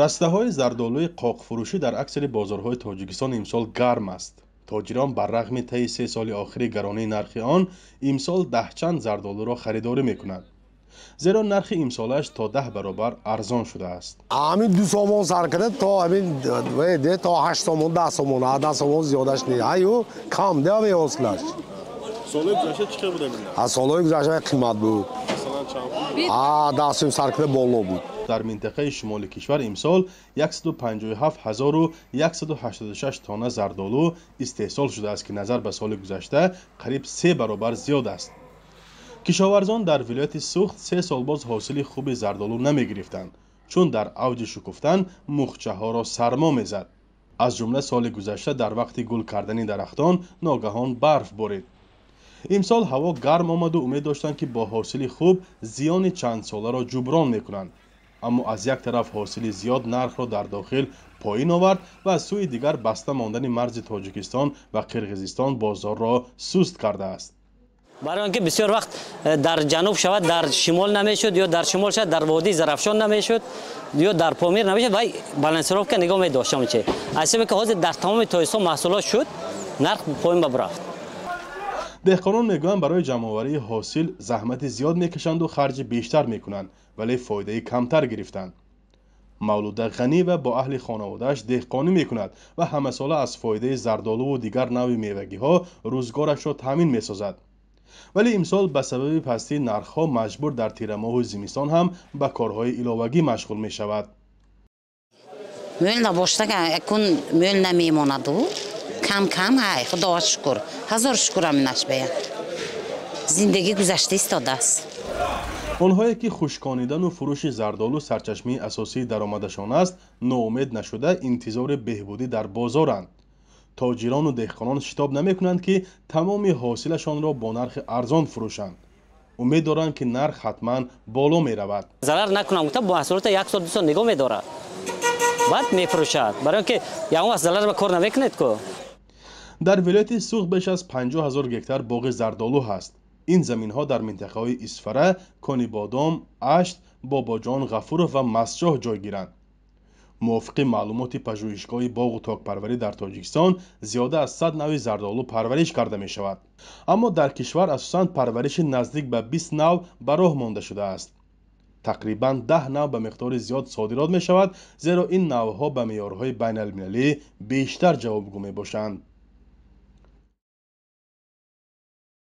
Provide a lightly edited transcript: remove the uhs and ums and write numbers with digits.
растаҳои зардолӯи қоқфурӯшӣ дар аксари бозорҳои тоҷикистон имсол гарм аст. тоҷирон бар рағми таи 3 соли охири гаронии нархи он имсол даҳчанд зардолӯро харидорӣ мекунанд. зеро нархи имсолаш то 10 баробар арзон шудааст. Амин 2 сомон сар карда то амин то 8 сомон 10 сомон 10 сомон зиёдаш не. Айё кам даве ослаш. Солҳои гузашта чӣ қадр буда меёмад? Аз солҳои гузашта қимат буд. Масалан чанд? 10 сом сар карда боло буд. дар минтақаи шимоли кишвар имсол 157186 тонна зардолу истеҳсол шудааст, ки назар ба соли гузашта қариб 3 баробар зиёд аст. кишоварзон дар вилояти Суғд 3 сол боз ҳосили хуби зардолу намегирифтанд, чун дар авҷи шукуфтан мухчаҳоро сармо мезад. аз ҷумла соли гузашта дар вақти гул кардани дарахтон ногаҳон барф борид. имсол ҳаво гарм омаду умед доштанд, ки бо ҳосили хуб зиёни чандсоларо ҷуброн мекунанд. аммо аз як тараф ҳосили зиёд нархро дар дохил поин овард ва аз сӯи дигар баста мондани марзи тоҷикистон ва қирғизистон бозорро суст кардааст. барои он ки бисёр вақт дар ҷануб шавад, дар шимол намешуд, ё дар шимол шавад, дар водии Зарафшон намешуд, ё дар Помир намешуд, вай балансировка нигоҳ медоштам че. асбе ки ҳозир дар тамоми тоистон маҳсулот шуд, нарх поин ба рафт. деҳқонон мегӯянд барои ҷамъоварии ҳосил заҳмати зиёд мекашанду харҷи бештар мекунанд, вале фоидаи камтар гирифтанд. мавлуда ғанӣ ва бо аҳли хонаводааш деҳқонӣ мекунад ва ҳамасола аз фоидаи зардолуву дигар навъи мевагиҳо рӯзгорашро таъмин месозад. вале имсол ба сабаби пастии нархҳо маҷбур дар тирамоҳу зимистон ҳам ба корҳои иловагӣ машғул мешавад. мӯл набоштага якун мӯл намемонаду кам кам ҳай худоға шукр ҳазор шукр аминаш бея зиндагӣ гузашта истодааст. онҳое ки хушконидану фурӯши зардолу сарчашмаи асосии даромадашон аст, ноумед нашуда интизори беҳбудӣ дар бозоранд. тоҷирону деҳқонон шитоб намекунанд, ки тамоми ҳосилашонро бо нархи арзон фурӯшанд. умед доранд, ки нарх ҳатман боло меравад. зарар накунам гуфта маҳсулота 1 сол 2 сол нигоҳ медорад, баъд мефурӯшад, барои он ки ягон вақт зарар ба кор намекунед ку. дар вилояти Суғд беш аз 50 000 гектар боғи зардолу ҳаст. ин заминҳо дар минтақаҳои Исфара, Конибодом, Ашт, Бобоҷон, Ғафуров ва Масҷоҳ ҷойгиранд. мувофиқи маълумоти пажӯҳишгоҳи боғу токпарварӣ дар Тоҷикистон, зиёда аз 100 навъи зардолу парвариш карда мешавад. аммо дар кишвар асосан парвариши наздик ба 20 навъ ба роҳ монда шудааст. тақрибан 10 навъ ба миқдори зиёд содирот мешавад, зеро ин навъҳо ба меъёрҳои байналмилалӣ бештар ҷавобгӯ мебошанд.